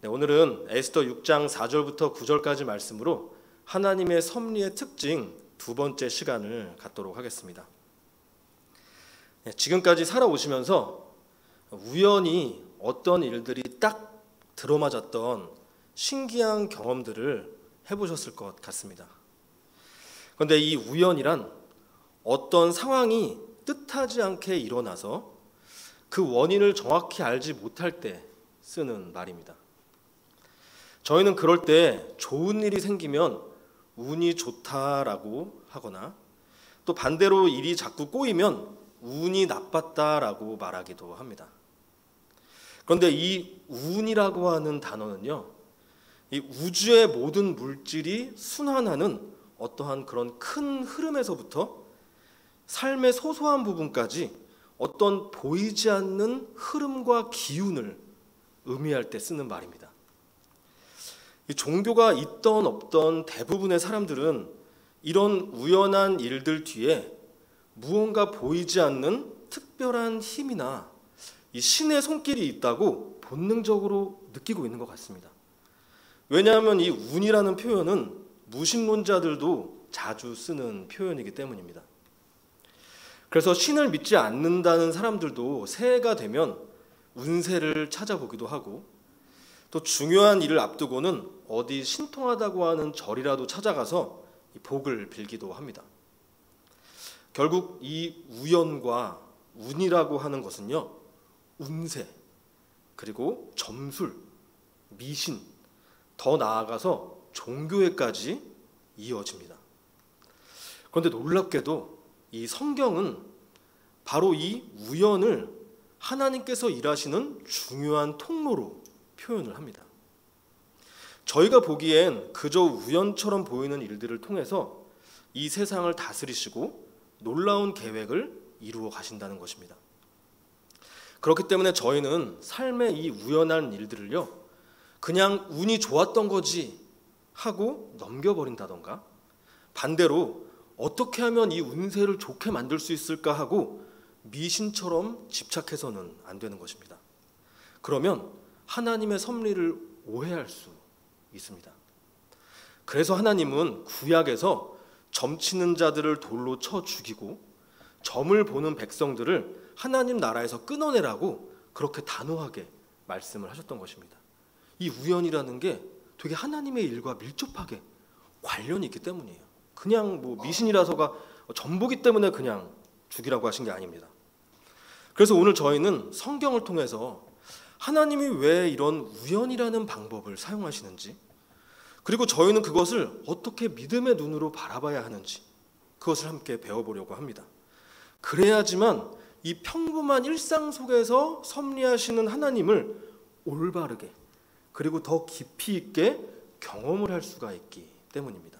네, 오늘은 에스더 6장 4절부터 9절까지 말씀으로 하나님의 섭리의 특징 두 번째 시간을 갖도록 하겠습니다. 네, 지금까지 살아오시면서 우연히 어떤 일들이 딱 들어맞았던 신기한 경험들을 해보셨을 것 같습니다. 그런데 이 우연이란 어떤 상황이 뜻하지 않게 일어나서 그 원인을 정확히 알지 못할 때 쓰는 말입니다. 저희는 그럴 때 좋은 일이 생기면 운이 좋다라고 하거나 또 반대로 일이 자꾸 꼬이면 운이 나빴다라고 말하기도 합니다. 그런데 이 운이라고 하는 단어는요, 이 우주의 모든 물질이 순환하는 어떠한 그런 큰 흐름에서부터 삶의 소소한 부분까지 어떤 보이지 않는 흐름과 기운을 의미할 때 쓰는 말입니다. 이 종교가 있던 없던 대부분의 사람들은 이런 우연한 일들 뒤에 무언가 보이지 않는 특별한 힘이나 이 신의 손길이 있다고 본능적으로 느끼고 있는 것 같습니다. 왜냐하면 이 운이라는 표현은 무신론자들도 자주 쓰는 표현이기 때문입니다. 그래서 신을 믿지 않는다는 사람들도 새해가 되면 운세를 찾아보기도 하고 또 중요한 일을 앞두고는 어디 신통하다고 하는 절이라도 찾아가서 복을 빌기도 합니다. 결국 이 우연과 운이라고 하는 것은요, 운세, 그리고 점술, 미신, 더 나아가서 종교에까지 이어집니다. 그런데 놀랍게도 이 성경은 바로 이 우연을 하나님께서 일하시는 중요한 통로로 표현을 합니다. 저희가 보기엔 그저 우연처럼 보이는 일들을 통해서 이 세상을 다스리시고 놀라운 계획을 이루어 가신다는 것입니다. 그렇기 때문에 저희는 삶의 이 우연한 일들을요, 그냥 운이 좋았던 거지 하고 넘겨버린다던가, 반대로 어떻게 하면 이 운세를 좋게 만들 수 있을까 하고 미신처럼 집착해서는 안 되는 것입니다. 그러면 하나님의 섭리를 오해할 수 있습니다. 그래서 하나님은 구약에서 점치는 자들을 돌로 쳐 죽이고 점을 보는 백성들을 하나님 나라에서 끊어내라고 그렇게 단호하게 말씀을 하셨던 것입니다. 이 우연이라는 게 되게 하나님의 일과 밀접하게 관련이 있기 때문이에요. 그냥 뭐 미신이라서가 전보기 때문에 그냥 죽이라고 하신 게 아닙니다. 그래서 오늘 저희는 성경을 통해서 하나님이 왜 이런 우연이라는 방법을 사용하시는지, 그리고 저희는 그것을 어떻게 믿음의 눈으로 바라봐야 하는지 그것을 함께 배워보려고 합니다. 그래야지만 이 평범한 일상 속에서 섭리하시는 하나님을 올바르게 그리고 더 깊이 있게 경험을 할 수가 있기 때문입니다.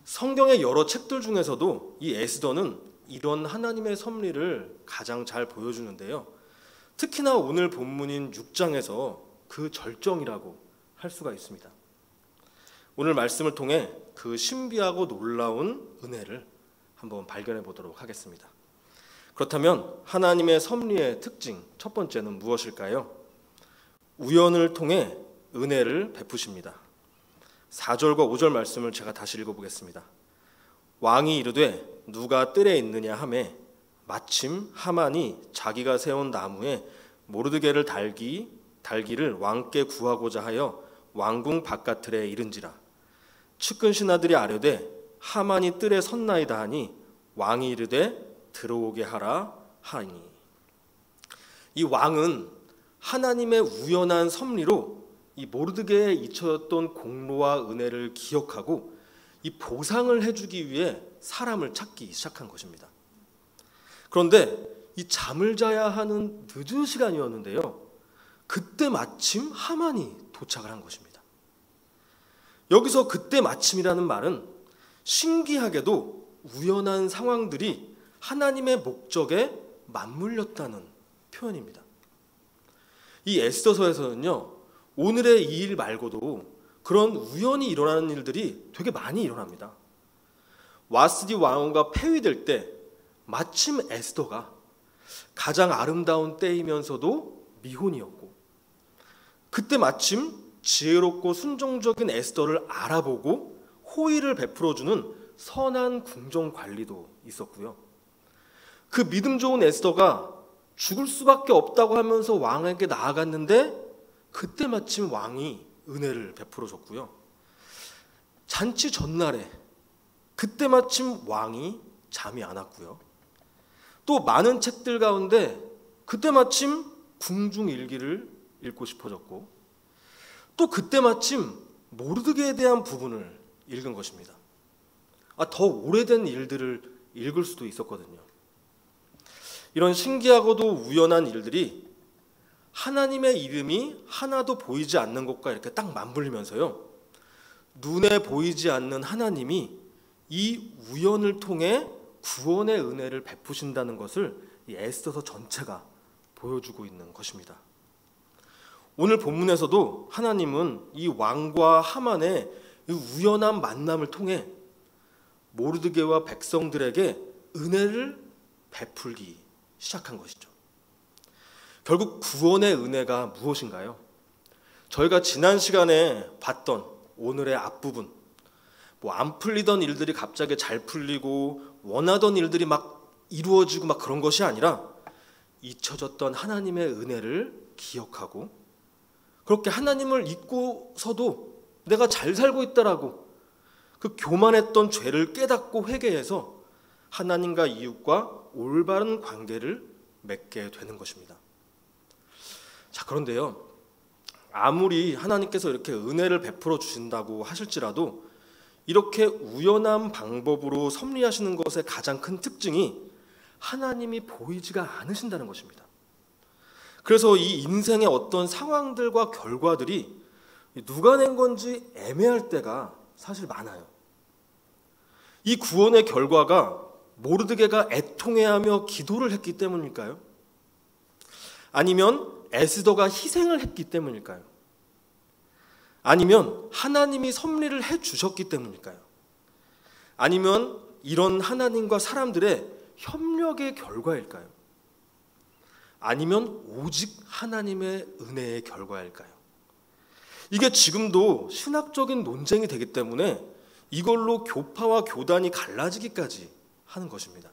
성경의 여러 책들 중에서도 이 에스더는 이런 하나님의 섭리를 가장 잘 보여주는데요, 특히나 오늘 본문인 6장에서 그 절정이라고 할 수가 있습니다. 오늘 말씀을 통해 그 신비하고 놀라운 은혜를 한번 발견해 보도록 하겠습니다. 그렇다면 하나님의 섭리의 특징 첫 번째는 무엇일까요? 우연을 통해 은혜를 베푸십니다. 4절과 5절 말씀을 제가 다시 읽어보겠습니다. 왕이 이르되 누가 뜰에 있느냐 하매 마침 하만이 자기가 세운 나무에 모르드게를 달기를 왕께 구하고자 하여 왕궁 바깥틀에 이른지라. 측근 신하들이 아뢰되 하만이 뜰에 섰나이다 하니 왕이 이르되 들어오게 하라 하니. 이 왕은 하나님의 우연한 섭리로 이 모르드게에 잊혀졌던 공로와 은혜를 기억하고 이 보상을 해주기 위해 사람을 찾기 시작한 것입니다. 그런데 이 잠을 자야 하는 늦은 시간이었는데요, 그때 마침 하만이 도착을 한 것입니다. 여기서 그때 마침이라는 말은 신기하게도 우연한 상황들이 하나님의 목적에 맞물렸다는 표현입니다. 이 에스더서에서는요, 오늘의 이 일 말고도 그런 우연히 일어나는 일들이 되게 많이 일어납니다. 와스디 왕후가 폐위될 때 마침 에스더가 가장 아름다운 때이면서도 미혼이었고, 그때 마침 지혜롭고 순종적인 에스더를 알아보고 호의를 베풀어주는 선한 궁정 관리도 있었고요. 그 믿음 좋은 에스더가 죽을 수밖에 없다고 하면서 왕에게 나아갔는데 그때 마침 왕이 은혜를 베풀어 줬고요. 잔치 전날에 그때 마침 왕이 잠이 안 왔고요. 또 많은 책들 가운데 그때 마침 궁중일기를 읽고 싶어졌고, 또 그때 마침 모르드게에 대한 부분을 읽은 것입니다. 더 오래된 일들을 읽을 수도 있었거든요. 이런 신기하고도 우연한 일들이 하나님의 이름이 하나도 보이지 않는 것과 이렇게 딱 맞물리면서요, 눈에 보이지 않는 하나님이 이 우연을 통해 구원의 은혜를 베푸신다는 것을 이 에스더서 전체가 보여주고 있는 것입니다. 오늘 본문에서도 하나님은 이 왕과 하만의 이 우연한 만남을 통해 모르드게와 백성들에게 은혜를 베풀기 시작한 것이죠. 결국 구원의 은혜가 무엇인가요? 저희가 지난 시간에 봤던 오늘의 앞부분, 안 풀리던 일들이 갑자기 잘 풀리고 원하던 일들이 막 이루어지고 막 그런 것이 아니라 잊혀졌던 하나님의 은혜를 기억하고, 그렇게 하나님을 잊고서도 내가 잘 살고 있다라고 그 교만했던 죄를 깨닫고 회개해서 하나님과 이웃과 올바른 관계를 맺게 되는 것입니다. 자, 그런데요, 아무리 하나님께서 이렇게 은혜를 베풀어 주신다고 하실지라도 이렇게 우연한 방법으로 섭리하시는 것의 가장 큰 특징이 하나님이 보이지가 않으신다는 것입니다. 그래서 이 인생의 어떤 상황들과 결과들이 누가 낸 건지 애매할 때가 사실 많아요. 이 구원의 결과가 모르드게가 애통해하며 기도를 했기 때문일까요? 아니면 에스더가 희생을 했기 때문일까요? 아니면 하나님이 섭리를 해주셨기 때문일까요? 아니면 이런 하나님과 사람들의 협력의 결과일까요? 아니면 오직 하나님의 은혜의 결과일까요? 이게 지금도 신학적인 논쟁이 되기 때문에 이걸로 교파와 교단이 갈라지기까지 하는 것입니다.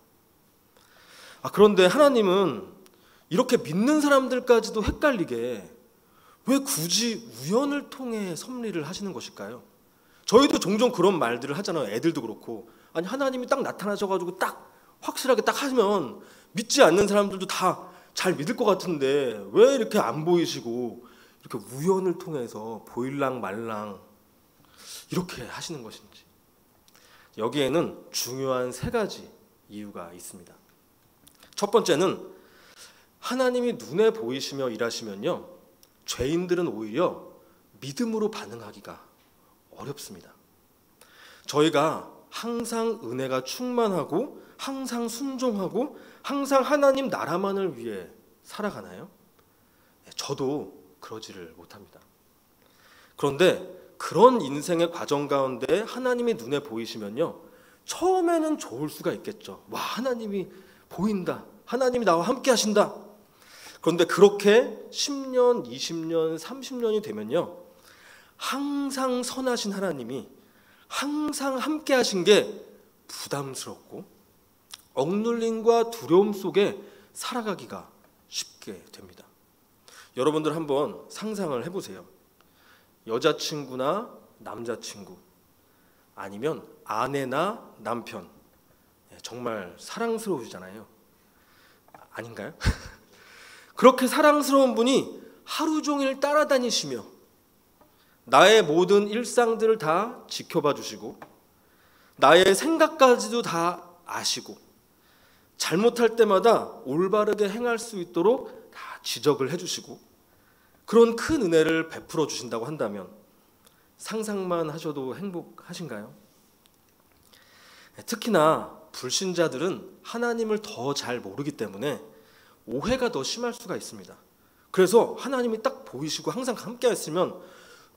그런데 하나님은 이렇게 믿는 사람들까지도 헷갈리게 왜 굳이 우연을 통해 섭리를 하시는 것일까요? 저희도 종종 그런 말들을 하잖아요. 애들도 그렇고. 아니, 하나님이 딱 나타나셔가지고 딱 확실하게 딱 하면 믿지 않는 사람들도 다 잘 믿을 것 같은데 왜 이렇게 안 보이시고 이렇게 우연을 통해서 보일랑 말랑 이렇게 하시는 것인지. 여기에는 중요한 세 가지 이유가 있습니다. 첫 번째는 하나님이 눈에 보이시며 일하시면요, 죄인들은 오히려 믿음으로 반응하기가 어렵습니다. 저희가 항상 은혜가 충만하고 항상 순종하고 항상 하나님 나라만을 위해 살아가나요? 저도 그러지를 못합니다. 그런데 그런 인생의 과정 가운데 하나님이 눈에 보이시면요, 처음에는 좋을 수가 있겠죠. 와, 하나님이 보인다. 하나님이 나와 함께 하신다. 그런데 그렇게 10년, 20년, 30년이 되면요, 항상 선하신 하나님이 항상 함께 하신 게 부담스럽고 억눌림과 두려움 속에 살아가기가 쉽게 됩니다. 여러분들 한번 상상을 해보세요. 여자친구나 남자친구, 아니면 아내나 남편, 정말 사랑스러우시잖아요. 아닌가요? 그렇게 사랑스러운 분이 하루 종일 따라다니시며 나의 모든 일상들을 다 지켜봐 주시고 나의 생각까지도 다 아시고 잘못할 때마다 올바르게 행할 수 있도록 다 지적을 해주시고 그런 큰 은혜를 베풀어 주신다고 한다면 상상만 하셔도 행복하신가요? 특히나 불신자들은 하나님을 더 잘 모르기 때문에 오해가 더 심할 수가 있습니다. 그래서 하나님이 딱 보이시고 항상 함께 했으면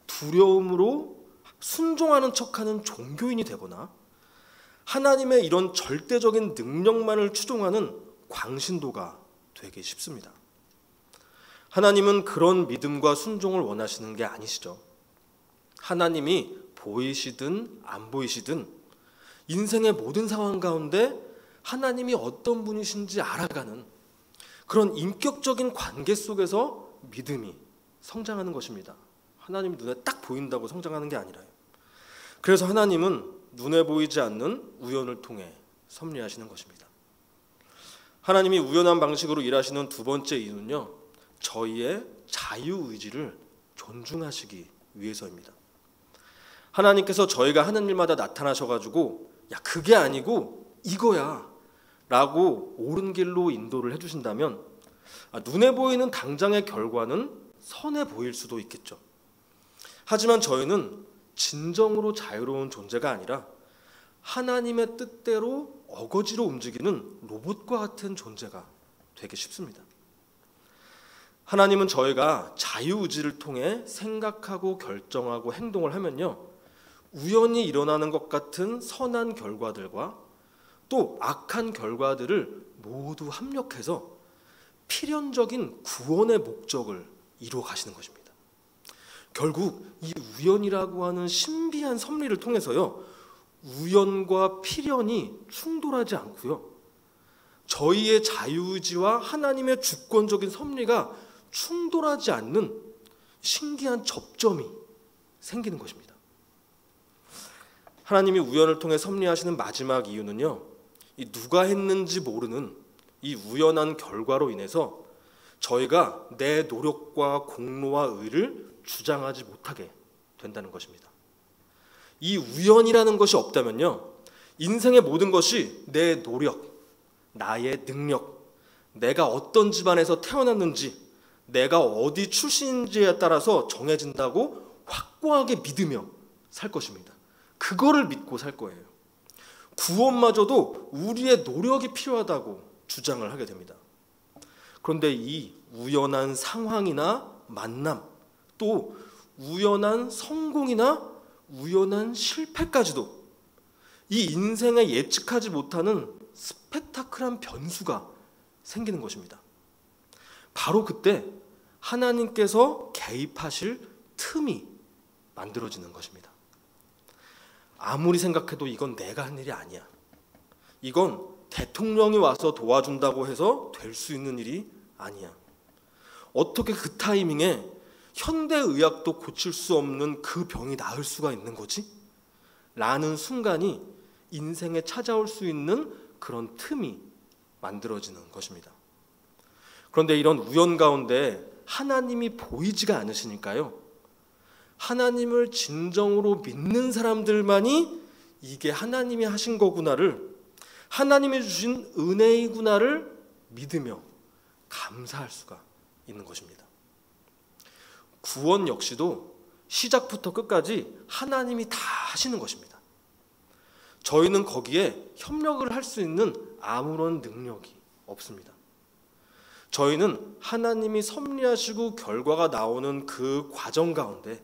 두려움으로 순종하는 척하는 종교인이 되거나 하나님의 이런 절대적인 능력만을 추종하는 광신도가 되기 쉽습니다. 하나님은 그런 믿음과 순종을 원하시는 게 아니시죠. 하나님이 보이시든 안 보이시든 인생의 모든 상황 가운데 하나님이 어떤 분이신지 알아가는 그런 인격적인 관계 속에서 믿음이 성장하는 것입니다. 하나님이 눈에 딱 보인다고 성장하는 게 아니라요. 그래서 하나님은 눈에 보이지 않는 우연을 통해 섭리하시는 것입니다. 하나님이 우연한 방식으로 일하시는 두 번째 이유는요, 저희의 자유의지를 존중하시기 위해서입니다. 하나님께서 저희가 하는 일마다 나타나셔가지고 야 그게 아니고 이거야 라고 옳은 길로 인도를 해주신다면 눈에 보이는 당장의 결과는 선해 보일 수도 있겠죠. 하지만 저희는 진정으로 자유로운 존재가 아니라 하나님의 뜻대로 어거지로 움직이는 로봇과 같은 존재가 되기 쉽습니다. 하나님은 저희가 자유의지를 통해 생각하고 결정하고 행동을 하면요, 우연히 일어나는 것 같은 선한 결과들과 또 악한 결과들을 모두 합력해서 필연적인 구원의 목적을 이루어 가시는 것입니다. 결국 이 우연이라고 하는 신비한 섭리를 통해서요, 우연과 필연이 충돌하지 않고요, 저희의 자유의지와 하나님의 주권적인 섭리가 충돌하지 않는 신기한 접점이 생기는 것입니다. 하나님이 우연을 통해 섭리하시는 마지막 이유는요, 이 누가 했는지 모르는 이 우연한 결과로 인해서 저희가 내 노력과 공로와 의를 주장하지 못하게 된다는 것입니다. 이 우연이라는 것이 없다면요, 인생의 모든 것이 내 노력, 나의 능력, 내가 어떤 집안에서 태어났는지, 내가 어디 출신인지에 따라서 정해진다고 확고하게 믿으며 살 것입니다. 그거를 믿고 살 거예요. 구원마저도 우리의 노력이 필요하다고 주장을 하게 됩니다. 그런데 이 우연한 상황이나 만남, 또 우연한 성공이나 우연한 실패까지도 이 인생에 예측하지 못하는 스펙타클한 변수가 생기는 것입니다. 바로 그때 하나님께서 개입하실 틈이 만들어지는 것입니다. 아무리 생각해도 이건 내가 한 일이 아니야. 이건 대통령이 와서 도와준다고 해서 될 수 있는 일이 아니야. 어떻게 그 타이밍에 현대의학도 고칠 수 없는 그 병이 나을 수가 있는 거지? 라는 순간이 인생에 찾아올 수 있는 그런 틈이 만들어지는 것입니다. 그런데 이런 우연 가운데 하나님이 보이지가 않으시니까요, 하나님을 진정으로 믿는 사람들만이 이게 하나님이 하신 거구나를, 하나님이 주신 은혜이구나를 믿으며 감사할 수가 있는 것입니다. 구원 역시도 시작부터 끝까지 하나님이 다 하시는 것입니다. 저희는 거기에 협력을 할 수 있는 아무런 능력이 없습니다. 저희는 하나님이 섭리하시고 결과가 나오는 그 과정 가운데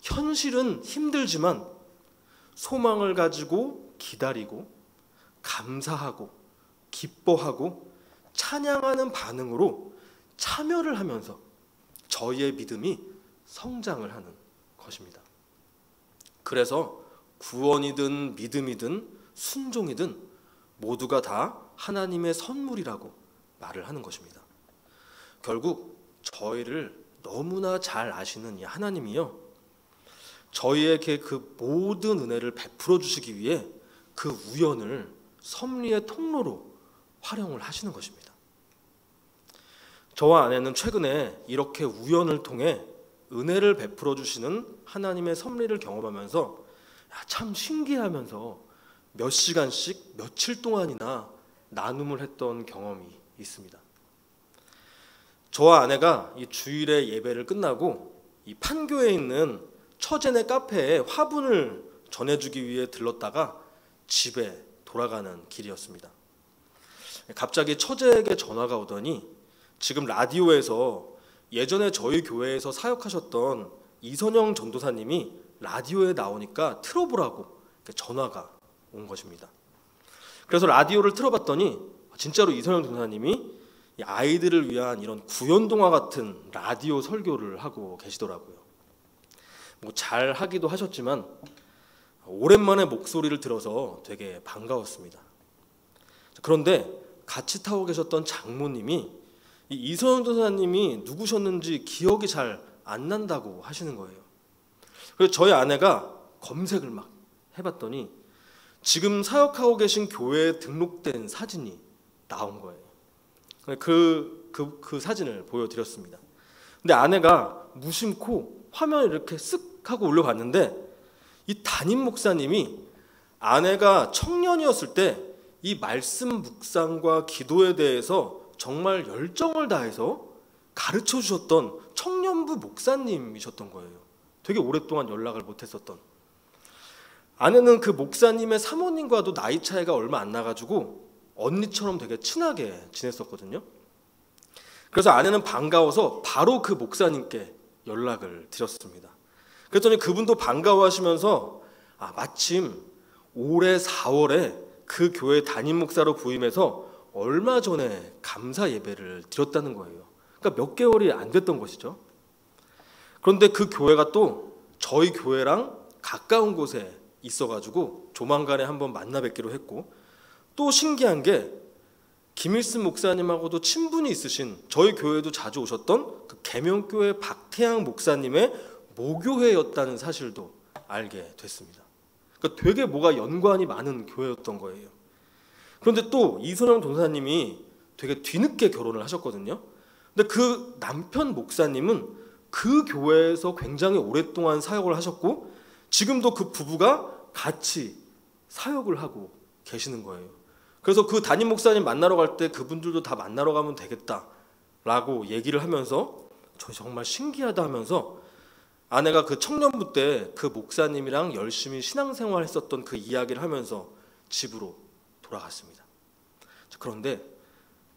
현실은 힘들지만 소망을 가지고 기다리고 감사하고 기뻐하고 찬양하는 반응으로 참여를 하면서 저희의 믿음이 성장을 하는 것입니다. 그래서 구원이든 믿음이든 순종이든 모두가 다 하나님의 선물이라고 말을 하는 것입니다. 결국 저희를 너무나 잘 아시는 이 하나님이요, 저희에게 그 모든 은혜를 베풀어 주시기 위해 그 우연을 섭리의 통로로 활용을 하시는 것입니다. 저와 아내는 최근에 이렇게 우연을 통해 은혜를 베풀어 주시는 하나님의 섭리를 경험하면서 참 신기하면서 몇 시간씩 며칠 동안이나 나눔을 했던 경험이 있습니다. 저와 아내가 이 주일에 예배를 끝나고 이 판교에 있는 처제네 카페에 화분을 전해주기 위해 들렀다가 집에 돌아가는 길이었습니다. 갑자기 처제에게 전화가 오더니 지금 라디오에서 예전에 저희 교회에서 사역하셨던 이선영 전도사님이 라디오에 나오니까 틀어보라고 전화가 온 것입니다. 그래서 라디오를 틀어봤더니 진짜로 이선영 전도사님이 이 아이들을 위한 이런 구연동화 같은 라디오 설교를 하고 계시더라고요. 뭐 잘 하기도 하셨지만 오랜만에 목소리를 들어서 되게 반가웠습니다. 그런데 같이 타고 계셨던 장모님이 이 이선영 도사님이 누구셨는지 기억이 잘 안 난다고 하시는 거예요. 그래서 저희 아내가 검색을 막 해봤더니 지금 사역하고 계신 교회에 등록된 사진이 나온 거예요. 그 사진을 보여드렸습니다. 근데 아내가 무심코 화면을 이렇게 쓱 하고 올려봤는데 이 담임 목사님이 아내가 청년이었을 때 이 말씀 묵상과 기도에 대해서 정말 열정을 다해서 가르쳐 주셨던 청년부 목사님이셨던 거예요. 되게 오랫동안 연락을 못했었던. 아내는 그 목사님의 사모님과도 나이 차이가 얼마 안 나가지고 언니처럼 되게 친하게 지냈었거든요. 그래서 아내는 반가워서 바로 그 목사님께 연락을 드렸습니다. 그랬더니 그분도 반가워하시면서 마침 올해 4월에 그 교회 담임 목사로 부임해서 얼마 전에 감사 예배를 드렸다는 거예요. 그러니까 몇 개월이 안 됐던 것이죠. 그런데 그 교회가 또 저희 교회랑 가까운 곳에 있어가지고 조만간에 한번 만나 뵙기로 했고, 또 신기한 게 김일순 목사님하고도 친분이 있으신, 저희 교회도 자주 오셨던 그 계명교회 박태양 목사님의 모교회였다는 사실도 알게 됐습니다. 그러니까 되게 뭐가 연관이 많은 교회였던 거예요. 그런데 또 이선영 도사님이 되게 뒤늦게 결혼을 하셨거든요. 근데 그 남편 목사님은 그 교회에서 굉장히 오랫동안 사역을 하셨고 지금도 그 부부가 같이 사역을 하고 계시는 거예요. 그래서 그 담임 목사님 만나러 갈 때 그분들도 다 만나러 가면 되겠다라고 얘기를 하면서 저 정말 신기하다 하면서 아내가 그 청년부 때 그 목사님이랑 열심히 신앙생활 했었던 그 이야기를 하면서 집으로 돌아갔습니다. 그런데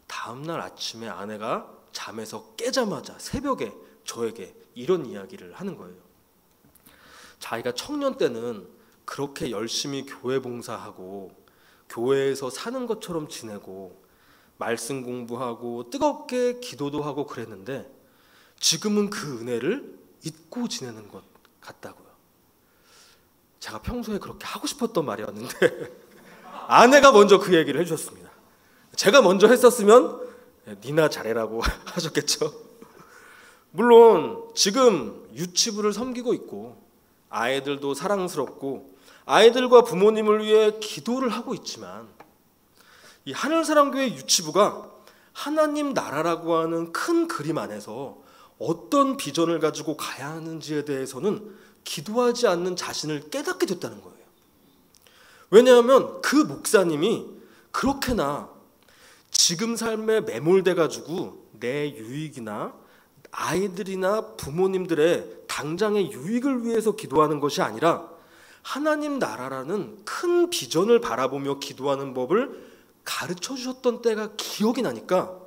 다음날 아침에 아내가 잠에서 깨자마자 새벽에 저에게 이런 이야기를 하는 거예요. 자기가 청년 때는 그렇게 열심히 교회 봉사하고 교회에서 사는 것처럼 지내고 말씀 공부하고 뜨겁게 기도도 하고 그랬는데 지금은 그 은혜를 잊고 지내는 것 같다고요. 제가 평소에 그렇게 하고 싶었던 말이었는데 아내가 먼저 그 얘기를 해주셨습니다. 제가 먼저 했었으면 니나 잘해라고 하셨겠죠. 물론 지금 유치부를 섬기고 있고 아이들도 사랑스럽고 아이들과 부모님을 위해 기도를 하고 있지만 이 하늘사랑교회 유치부가 하나님 나라라고 하는 큰 그림 안에서 어떤 비전을 가지고 가야 하는지에 대해서는 기도하지 않는 자신을 깨닫게 됐다는 거예요. 왜냐하면 그 목사님이 그렇게나 지금 삶에 매몰돼 가지고 내 유익이나 아이들이나 부모님들의 당장의 유익을 위해서 기도하는 것이 아니라 하나님 나라라는 큰 비전을 바라보며 기도하는 법을 가르쳐 주셨던 때가 기억이 나니까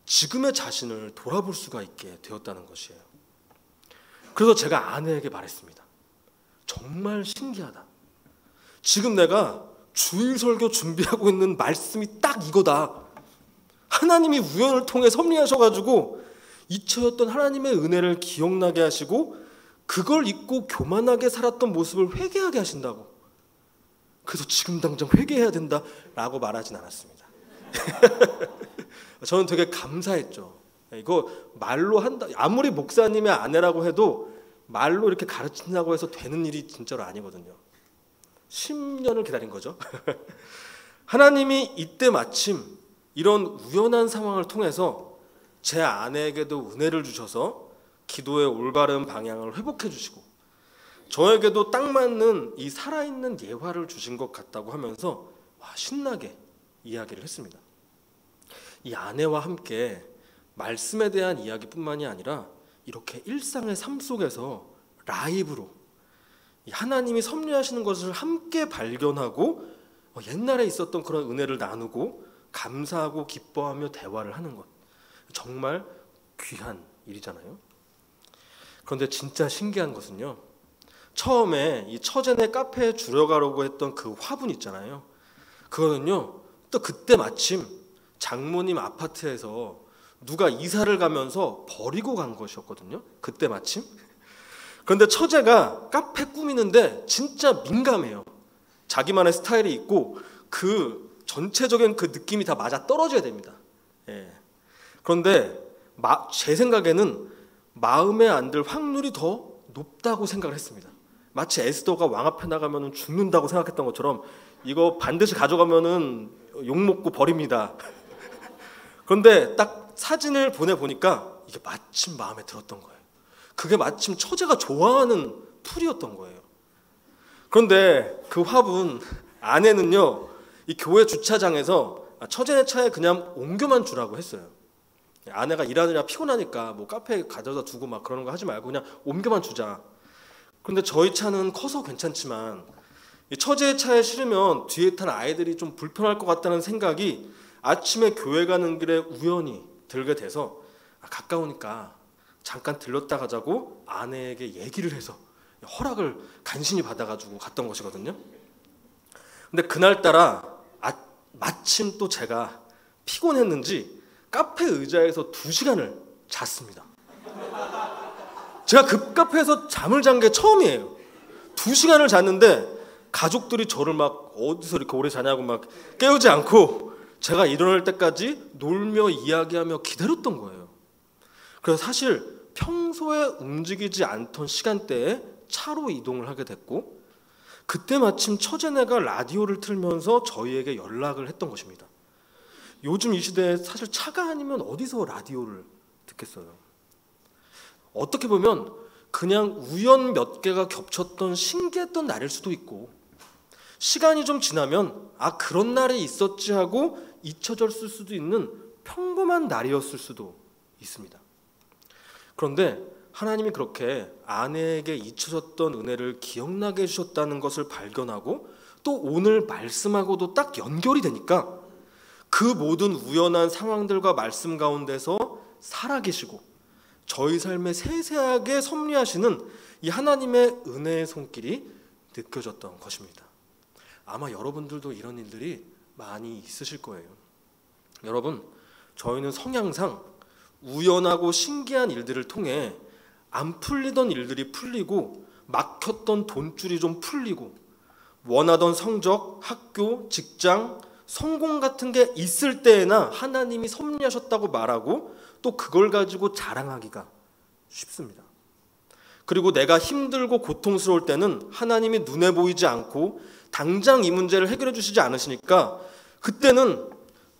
지금의 자신을 돌아볼 수가 있게 되었다는 것이에요. 그래서 제가 아내에게 말했습니다. 정말 신기하다. 지금 내가 주일 설교 준비하고 있는 말씀이 딱 이거다. 하나님이 우연을 통해 섭리하셔가지고 잊혀졌던 하나님의 은혜를 기억나게 하시고 그걸 잊고 교만하게 살았던 모습을 회개하게 하신다고. 그래서 지금 당장 회개해야 된다라고 말하진 않았습니다. 저는 되게 감사했죠. 이거 말로 한다. 아무리 목사님의 아내라고 해도 말로 이렇게 가르친다고 해서 되는 일이 진짜로 아니거든요. 10년을 기다린 거죠. 하나님이 이때 마침 이런 우연한 상황을 통해서 제 아내에게도 은혜를 주셔서 기도의 올바른 방향을 회복해 주시고 저에게도 딱 맞는 이 살아있는 예화를 주신 것 같다고 하면서 신나게 이야기를 했습니다. 이 아내와 함께 말씀에 대한 이야기뿐만이 아니라 이렇게 일상의 삶 속에서 라이브로 하나님이 섭리하시는 것을 함께 발견하고 옛날에 있었던 그런 은혜를 나누고 감사하고 기뻐하며 대화를 하는 것, 정말 귀한 일이잖아요. 그런데 진짜 신기한 것은요, 처음에 이 처제네 카페에 줄여가려고 했던 그 화분 있잖아요. 그거는요 또 그때 마침 장모님 아파트에서 누가 이사를 가면서 버리고 간 것이었거든요. 그때 마침. 그런데 처제가 카페 꾸미는데 진짜 민감해요. 자기만의 스타일이 있고 그 전체적인 그 느낌이 다 맞아 떨어져야 됩니다. 예. 그런데 제 생각에는 마음에 안 들 확률이 더 높다고 생각을 했습니다. 마치 에스더가 왕 앞에 나가면 죽는다고 생각했던 것처럼 이거 반드시 가져가면은 욕먹고 버립니다. 그런데 딱 사진을 보내보니까 이게 마침 마음에 들었던 거예요. 그게 마침 처제가 좋아하는 풀이었던 거예요. 그런데 그 화분 아내는요, 이 교회 주차장에서 처제네 차에 그냥 옮겨만 주라고 했어요. 아내가 일하느라 피곤하니까 뭐 카페에 가져다 두고 막 그러는 거 하지 말고 그냥 옮겨만 주자. 그런데 저희 차는 커서 괜찮지만 이 처제의 차에 실으면 뒤에 탄 아이들이 좀 불편할 것 같다는 생각이 아침에 교회 가는 길에 우연히 들게 돼서 가까우니까 잠깐 들렀다 가자고 아내에게 얘기를 해서 허락을 간신히 받아가지고 갔던 것이거든요. 근데 그날따라 마침 또 제가 피곤했는지 카페 의자에서 2시간을 잤습니다. 제가 그 카페에서 잠을 잔 게 처음이에요. 2시간을 잤는데 가족들이 저를 막 어디서 이렇게 오래 자냐고 막 깨우지 않고 제가 일어날 때까지 놀며 이야기하며 기다렸던 거예요. 그래서 사실 평소에 움직이지 않던 시간대에 차로 이동을 하게 됐고 그때 마침 처제네가 라디오를 틀면서 저희에게 연락을 했던 것입니다. 요즘 이 시대에 사실 차가 아니면 어디서 라디오를 듣겠어요. 어떻게 보면 그냥 우연 몇 개가 겹쳤던 신기했던 날일 수도 있고 시간이 좀 지나면 그런 날이 있었지 하고 잊혀졌을 수도 있는 평범한 날이었을 수도 있습니다. 그런데 하나님이 그렇게 아내에게 잊혀졌던 은혜를 기억나게 해주셨다는 것을 발견하고 또 오늘 말씀하고도 딱 연결이 되니까 그 모든 우연한 상황들과 말씀 가운데서 살아계시고 저희 삶에 세세하게 섭리하시는 이 하나님의 은혜의 손길이 느껴졌던 것입니다. 아마 여러분들도 이런 일들이 많이 있으실 거예요. 여러분, 저희는 성향상 우연하고 신기한 일들을 통해 안 풀리던 일들이 풀리고 막혔던 돈줄이 좀 풀리고 원하던 성적, 학교, 직장, 성공 같은 게 있을 때에나 하나님이 섭리하셨다고 말하고 또 그걸 가지고 자랑하기가 쉽습니다. 그리고 내가 힘들고 고통스러울 때는 하나님이 눈에 보이지 않고 당장 이 문제를 해결해 주시지 않으시니까 그때는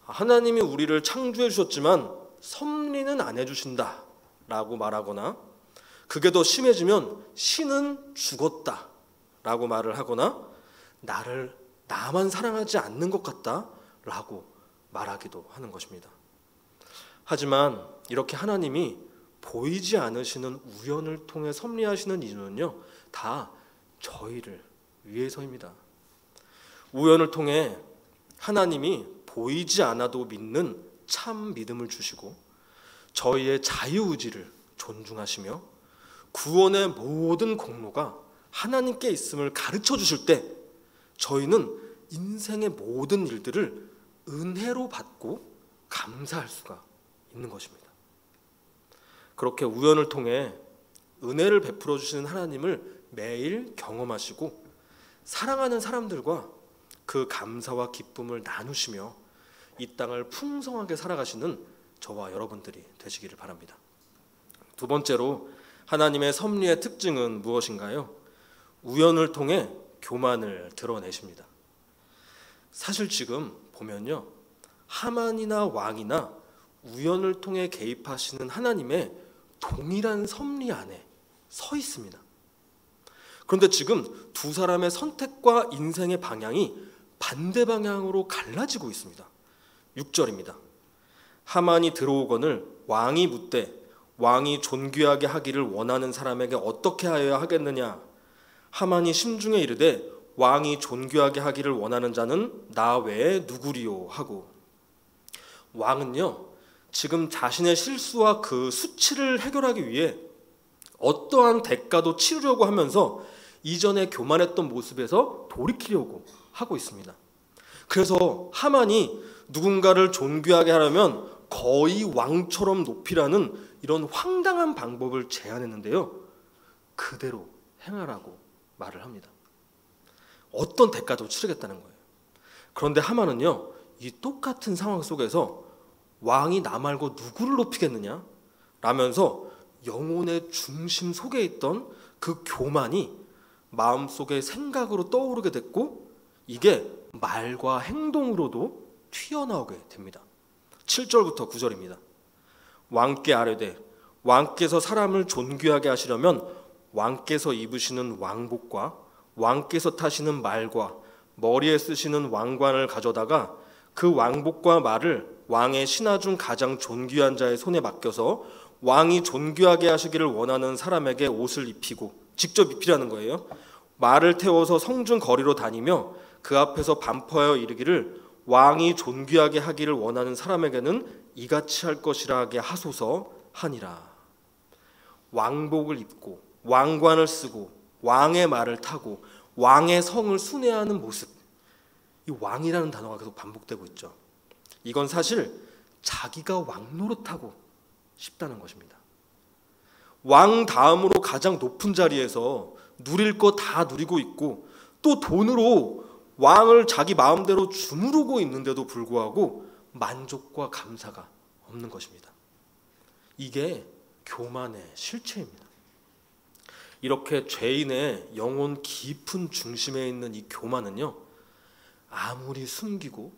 하나님이 우리를 창조해 주셨지만 섭리는 안 해주신다 라고 말하거나 그게 더 심해지면 신은 죽었다 라고 말을 하거나 나만 사랑하지 않는 것 같다 라고 말하기도 하는 것입니다. 하지만 이렇게 하나님이 보이지 않으시는 우연을 통해 섭리하시는 이유는요, 다 저희를 위해서입니다. 우연을 통해 하나님이 보이지 않아도 믿는 참 믿음을 주시고 저희의 자유의지를 존중하시며 구원의 모든 공로가 하나님께 있음을 가르쳐 주실 때 저희는 인생의 모든 일들을 은혜로 받고 감사할 수가 있는 것입니다. 그렇게 우연을 통해 은혜를 베풀어 주시는 하나님을 매일 경험하시고 사랑하는 사람들과 그 감사와 기쁨을 나누시며 이 땅을 풍성하게 살아가시는 저와 여러분들이 되시기를 바랍니다. 두 번째로 하나님의 섭리의 특징은 무엇인가요? 우연을 통해 교만을 드러내십니다. 사실 지금 보면요, 하만이나 왕이나 우연을 통해 개입하시는 하나님의 동일한 섭리 안에 서 있습니다. 그런데 지금 두 사람의 선택과 인생의 방향이 반대 방향으로 갈라지고 있습니다. 6절입니다. 하만이 들어오거늘 왕이 묻되 왕이 존귀하게 하기를 원하는 사람에게 어떻게 하여야 하겠느냐? 하만이 심중에 이르되 왕이 존귀하게 하기를 원하는 자는 나 외에 누구리요? 하고 왕은요, 지금 자신의 실수와 그 수치를 해결하기 위해 어떠한 대가도 치르려고 하면서 이전에 교만했던 모습에서 돌이키려고 하고 있습니다. 그래서 하만이 누군가를 존귀하게 하려면 거의 왕처럼 높이라는 이런 황당한 방법을 제안했는데요. 그대로 행하라고 말을 합니다. 어떤 대가도 치르겠다는 거예요. 그런데 하만은요, 이 똑같은 상황 속에서 왕이 나 말고 누구를 높이겠느냐? 라면서 영혼의 중심 속에 있던 그 교만이 마음속에 생각으로 떠오르게 됐고, 이게 말과 행동으로도 튀어나오게 됩니다. 7절부터 9절입니다. 왕께 아뢰되 왕께서 사람을 존귀하게 하시려면 왕께서 입으시는 왕복과 왕께서 타시는 말과 머리에 쓰시는 왕관을 가져다가 그 왕복과 말을 왕의 신하 중 가장 존귀한 자의 손에 맡겨서 왕이 존귀하게 하시기를 원하는 사람에게 옷을 입히고, 직접 입히라는 거예요. 말을 태워서 성중 거리로 다니며 그 앞에서 반포하여 이르기를 왕이 존귀하게 하기를 원하는 사람에게는 이같이 할 것이라 하게 하소서 하니라. 왕복을 입고 왕관을 쓰고 왕의 말을 타고 왕의 성을 순회하는 모습, 이 왕이라는 단어가 계속 반복되고 있죠. 이건 사실 자기가 왕 노릇하고 싶다는 것입니다. 왕 다음으로 가장 높은 자리에서 누릴 거 다 누리고 있고, 또 돈으로 왕을 자기 마음대로 주무르고 있는데도 불구하고 만족과 감사가 없는 것입니다. 이게 교만의 실체입니다. 이렇게 죄인의 영혼 깊은 중심에 있는 이 교만은요, 아무리 숨기고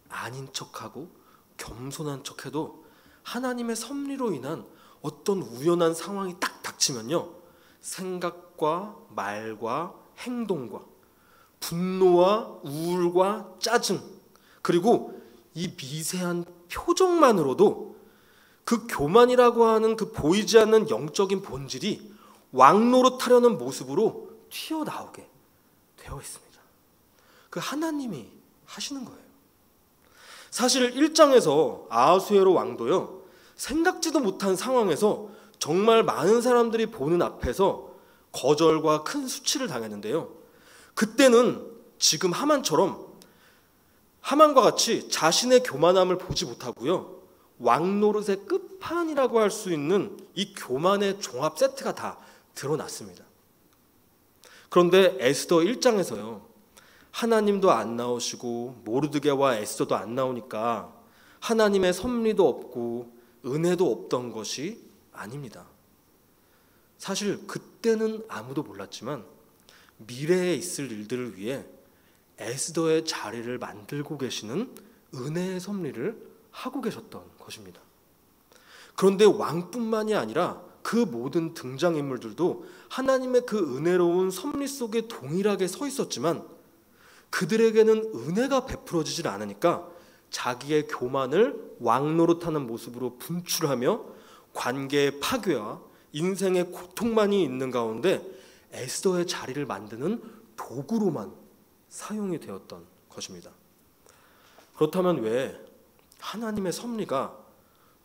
아닌 척하고 겸손한 척해도 하나님의 섭리로 인한 어떤 우연한 상황이 딱 닥치면요, 생각과 말과 행동과 분노와 우울과 짜증, 그리고 이 미세한 표정만으로도 그 교만이라고 하는 그 보이지 않는 영적인 본질이 왕노릇하려는 모습으로 튀어나오게 되어 있습니다. 그 하나님이 하시는 거예요. 사실 1장에서 아하수에로 왕도요, 생각지도 못한 상황에서 정말 많은 사람들이 보는 앞에서 거절과 큰 수치를 당했는데요, 그때는 지금 하만처럼 하만과 같이 자신의 교만함을 보지 못하고요, 왕노릇의 끝판이라고 할 수 있는 이 교만의 종합 세트가 다 드러났습니다. 그런데 에스더 1장에서요, 하나님도 안 나오시고 모르드게와 에스더도 안 나오니까 하나님의 섭리도 없고 은혜도 없던 것이 아닙니다. 사실 그때는 아무도 몰랐지만 미래에 있을 일들을 위해 에스더의 자리를 만들고 계시는 은혜의 섭리를 하고 계셨던 것입니다. 그런데 왕뿐만이 아니라 그 모든 등장인물들도 하나님의 그 은혜로운 섭리 속에 동일하게 서 있었지만 그들에게는 은혜가 베풀어지질 않으니까 자기의 교만을 왕노릇하는 모습으로 분출하며 관계의 파괴와 인생의 고통만이 있는 가운데 에스더의 자리를 만드는 도구로만 사용이 되었던 것입니다. 그렇다면 왜 하나님의 섭리가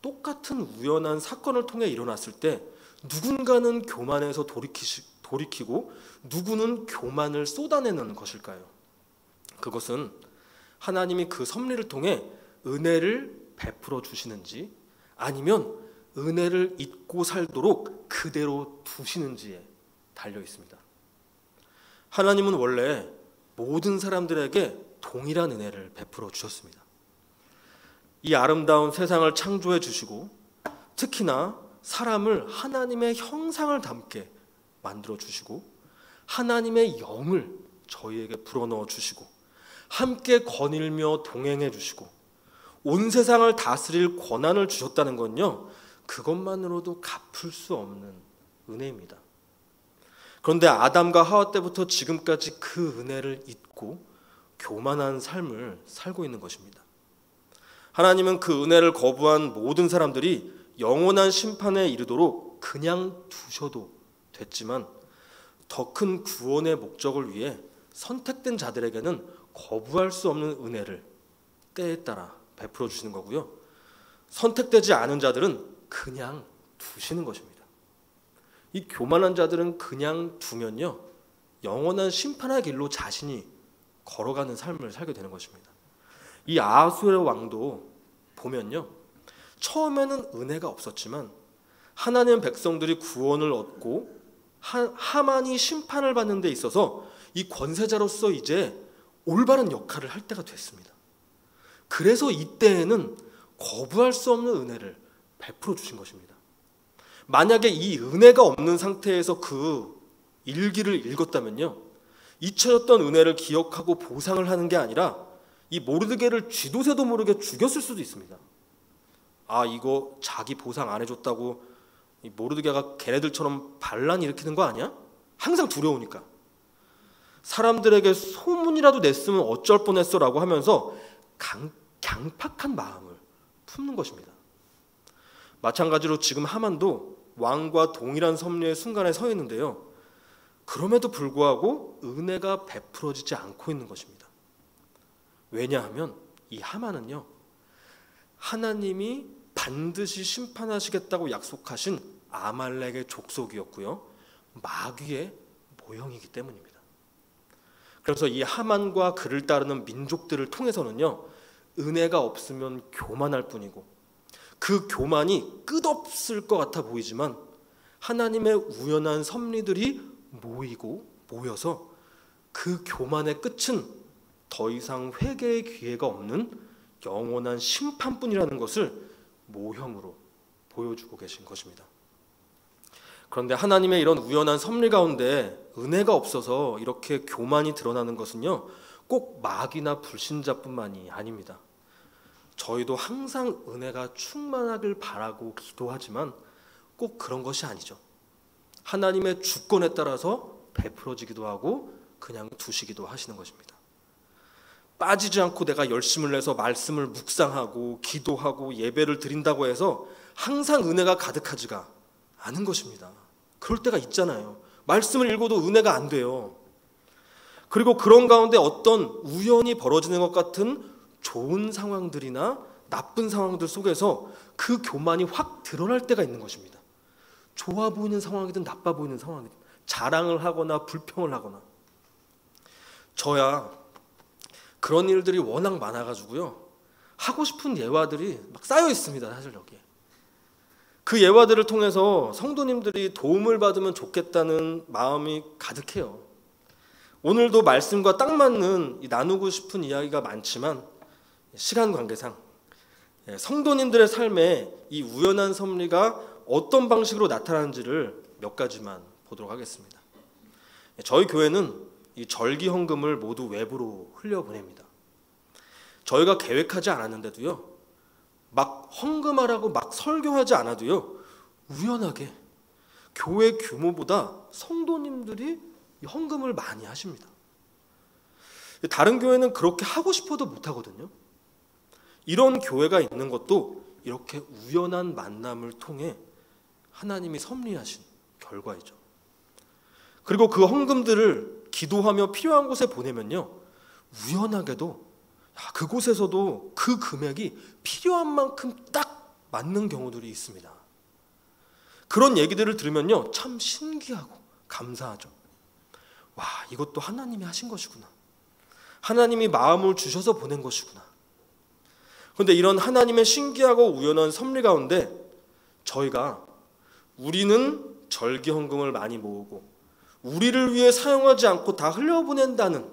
똑같은 우연한 사건을 통해 일어났을 때 누군가는 교만에서 돌이키고 누구는 교만을 쏟아내는 것일까요? 그것은 하나님이 그 섭리를 통해 은혜를 베풀어 주시는지 아니면 은혜를 잊고 살도록 그대로 두시는지에 달려 있습니다. 하나님은 원래 모든 사람들에게 동일한 은혜를 베풀어 주셨습니다. 이 아름다운 세상을 창조해 주시고 특히나 사람을 하나님의 형상을 담게 만들어 주시고 하나님의 영을 저희에게 불어넣어 주시고 함께 거닐며 동행해 주시고 온 세상을 다스릴 권한을 주셨다는 건요, 그것만으로도 갚을 수 없는 은혜입니다. 그런데 아담과 하와 때부터 지금까지 그 은혜를 잊고 교만한 삶을 살고 있는 것입니다. 하나님은 그 은혜를 거부한 모든 사람들이 영원한 심판에 이르도록 그냥 두셔도 됐지만 더 큰 구원의 목적을 위해 선택된 자들에게는 거부할 수 없는 은혜를 때에 따라 베풀어 주시는 거고요, 선택되지 않은 자들은 그냥 두시는 것입니다. 이 교만한 자들은 그냥 두면요, 영원한 심판의 길로 자신이 걸어가는 삶을 살게 되는 것입니다. 이 아하수에로 왕도 보면요, 처음에는 은혜가 없었지만 하나님 백성들이 구원을 얻고 하만이 심판을 받는 데 있어서 이 권세자로서 이제 올바른 역할을 할 때가 됐습니다. 그래서 이때에는 거부할 수 없는 은혜를 베풀어 주신 것입니다. 만약에 이 은혜가 없는 상태에서 그 일기를 읽었다면요, 잊혀졌던 은혜를 기억하고 보상을 하는 게 아니라 이 모르드게를 쥐도새도 모르게 죽였을 수도 있습니다. 아, 이거 자기 보상 안 해줬다고 이 모르드게가 걔네들처럼 반란 일으키는 거 아니야? 항상 두려우니까. 사람들에게 소문이라도 냈으면 어쩔 뻔했어 라고 하면서 강팍한 마음을 품는 것입니다. 마찬가지로 지금 하만도 왕과 동일한 섭리의 순간에 서 있는데요, 그럼에도 불구하고 은혜가 베풀어지지 않고 있는 것입니다. 왜냐하면 이 하만은요, 하나님이 반드시 심판하시겠다고 약속하신 아말렉의 족속이었고요, 마귀의 모형이기 때문입니다. 그래서 이 하만과 그를 따르는 민족들을 통해서는요, 은혜가 없으면 교만할 뿐이고 그 교만이 끝없을 것 같아 보이지만 하나님의 우연한 섭리들이 모여서 그 교만의 끝은 더 이상 회개의 기회가 없는 영원한 심판뿐이라는 것을 모형으로 보여주고 계신 것입니다. 그런데 하나님의 이런 우연한 섭리 가운데 은혜가 없어서 이렇게 교만이 드러나는 것은요, 꼭 마귀나 불신자뿐만이 아닙니다. 저희도 항상 은혜가 충만하길 바라고 기도하지만 꼭 그런 것이 아니죠. 하나님의 주권에 따라서 베풀어지기도 하고 그냥 두시기도 하시는 것입니다. 빠지지 않고 내가 열심을 내서 말씀을 묵상하고 기도하고 예배를 드린다고 해서 항상 은혜가 가득하지가 않은 것입니다. 그럴 때가 있잖아요. 말씀을 읽어도 은혜가 안 돼요. 그리고 그런 가운데 어떤 우연히 벌어지는 것 같은 좋은 상황들이나 나쁜 상황들 속에서 그 교만이 확 드러날 때가 있는 것입니다. 좋아 보이는 상황이든 나빠 보이는 상황이든 자랑을 하거나 불평을 하거나. 저야 그런 일들이 워낙 많아가지고요, 하고 싶은 예화들이 막 쌓여 있습니다. 사실 여기에 그 예화들을 통해서 성도님들이 도움을 받으면 좋겠다는 마음이 가득해요. 오늘도 말씀과 딱 맞는 나누고 싶은 이야기가 많지만 시간 관계상 성도님들의 삶에 이 우연한 섭리가 어떤 방식으로 나타나는지를 몇 가지만 보도록 하겠습니다. 저희 교회는 이 절기 헌금을 모두 외부로 흘려보냅니다. 저희가 계획하지 않았는데도요, 막 헌금하라고 막 설교하지 않아도요, 우연하게 교회 규모보다 성도님들이 헌금을 많이 하십니다. 다른 교회는 그렇게 하고 싶어도 못하거든요. 이런 교회가 있는 것도 이렇게 우연한 만남을 통해 하나님이 섭리하신 결과이죠. 그리고 그 헌금들을 기도하며 필요한 곳에 보내면요, 우연하게도 그곳에서도 그 금액이 필요한 만큼 딱 맞는 경우들이 있습니다. 그런 얘기들을 들으면요, 참 신기하고 감사하죠. 와, 이것도 하나님이 하신 것이구나. 하나님이 마음을 주셔서 보낸 것이구나. 그런데 이런 하나님의 신기하고 우연한 섭리 가운데 저희가 우리는 절기 헌금을 많이 모으고 우리를 위해 사용하지 않고 다 흘려보낸다는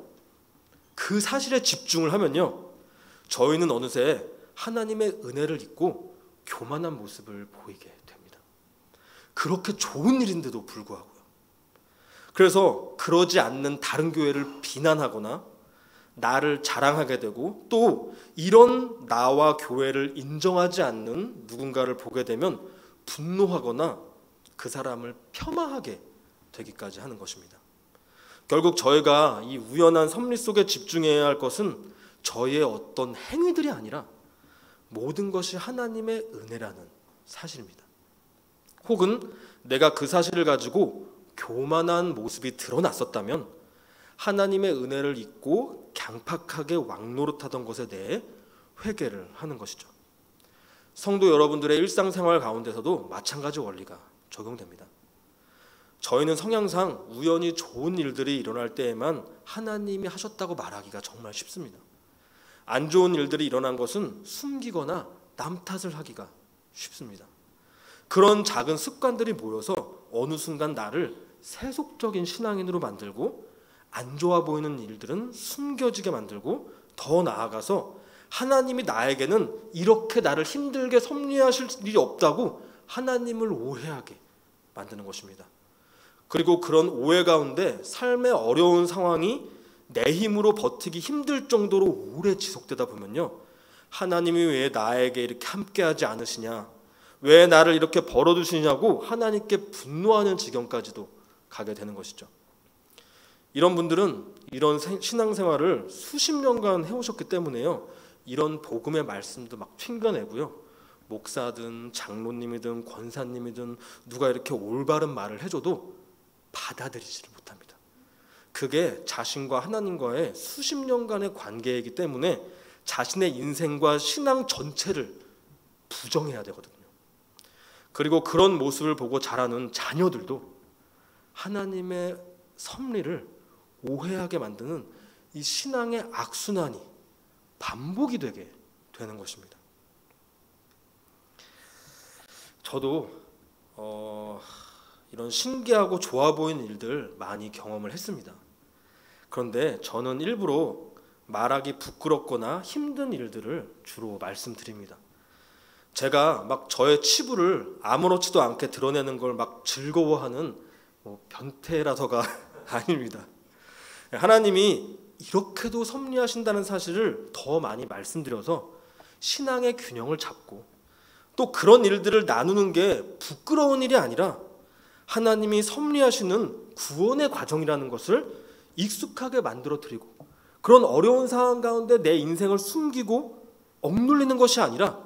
그 사실에 집중을 하면요, 저희는 어느새 하나님의 은혜를 잊고 교만한 모습을 보이게 됩니다. 그렇게 좋은 일인데도 불구하고요. 그래서 그러지 않는 다른 교회를 비난하거나 나를 자랑하게 되고, 또 이런 나와 교회를 인정하지 않는 누군가를 보게 되면 분노하거나 그 사람을 폄하하게 되기까지 하는 것입니다. 결국 저희가 이 우연한 섭리 속에 집중해야 할 것은 저희의 어떤 행위들이 아니라 모든 것이 하나님의 은혜라는 사실입니다. 혹은 내가 그 사실을 가지고 교만한 모습이 드러났었다면 하나님의 은혜를 잊고 강팍하게 왕노릇하던 것에 대해 회개를 하는 것이죠. 성도 여러분들의 일상생활 가운데서도 마찬가지 원리가 적용됩니다. 저희는 성향상 우연히 좋은 일들이 일어날 때에만 하나님이 하셨다고 말하기가 정말 쉽습니다. 안 좋은 일들이 일어난 것은 숨기거나 남 탓을 하기가 쉽습니다. 그런 작은 습관들이 모여서 어느 순간 나를 세속적인 신앙인으로 만들고 안 좋아 보이는 일들은 숨겨지게 만들고 더 나아가서 하나님이 나에게는 이렇게 나를 힘들게 섭리하실 일이 없다고 하나님을 오해하게 만드는 것입니다. 그리고 그런 오해 가운데 삶의 어려운 상황이 내 힘으로 버티기 힘들 정도로 오래 지속되다 보면요, 하나님이 왜 나에게 이렇게 함께하지 않으시냐, 왜 나를 이렇게 벌어두시냐고 하나님께 분노하는 지경까지도 가게 되는 것이죠. 이런 분들은 이런 신앙생활을 수십 년간 해오셨기 때문에요, 이런 복음의 말씀도 막 튕겨내고요, 목사든 장로님이든 권사님이든 누가 이렇게 올바른 말을 해줘도 받아들이지를 못합니다. 그게 자신과 하나님과의 수십 년간의 관계이기 때문에 자신의 인생과 신앙 전체를 부정해야 되거든요. 그리고 그런 모습을 보고 자라는 자녀들도 하나님의 섭리를 오해하게 만드는 이 신앙의 악순환이 반복이 되게 되는 것입니다. 저도 이런 신기하고 좋아 보이는 일들 많이 경험을 했습니다. 그런데 저는 일부러 말하기 부끄럽거나 힘든 일들을 주로 말씀드립니다. 제가 막 저의 치부를 아무렇지도 않게 드러내는 걸 막 즐거워하는 변태라서가 아닙니다. 하나님이 이렇게도 섭리하신다는 사실을 더 많이 말씀드려서 신앙의 균형을 잡고 또 그런 일들을 나누는 게 부끄러운 일이 아니라 하나님이 섭리하시는 구원의 과정이라는 것을 익숙하게 만들어 드리고, 그런 어려운 상황 가운데 내 인생을 숨기고 억눌리는 것이 아니라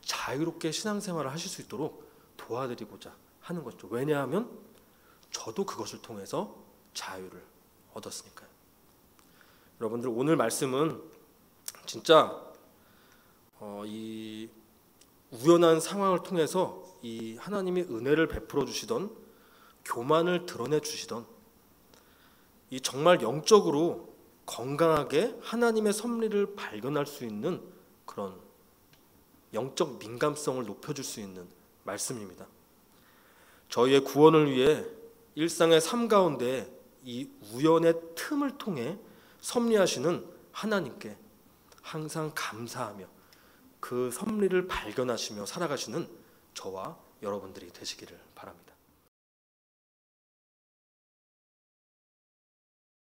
자유롭게 신앙생활을 하실 수 있도록 도와드리고자 하는 것이죠. 왜냐하면 저도 그것을 통해서 자유를 얻었으니까요. 여러분들, 오늘 말씀은 진짜 이 우연한 상황을 통해서 이 하나님이 은혜를 베풀어 주시던, 교만을 드러내 주시던, 이 정말 영적으로 건강하게 하나님의 섭리를 발견할 수 있는 그런 영적 민감성을 높여줄 수 있는 말씀입니다. 저희의 구원을 위해 일상의 삶 가운데 이 우연의 틈을 통해 섭리하시는 하나님께 항상 감사하며 그 섭리를 발견하시며 살아가시는 저와 여러분들이 되시기를 바랍니다.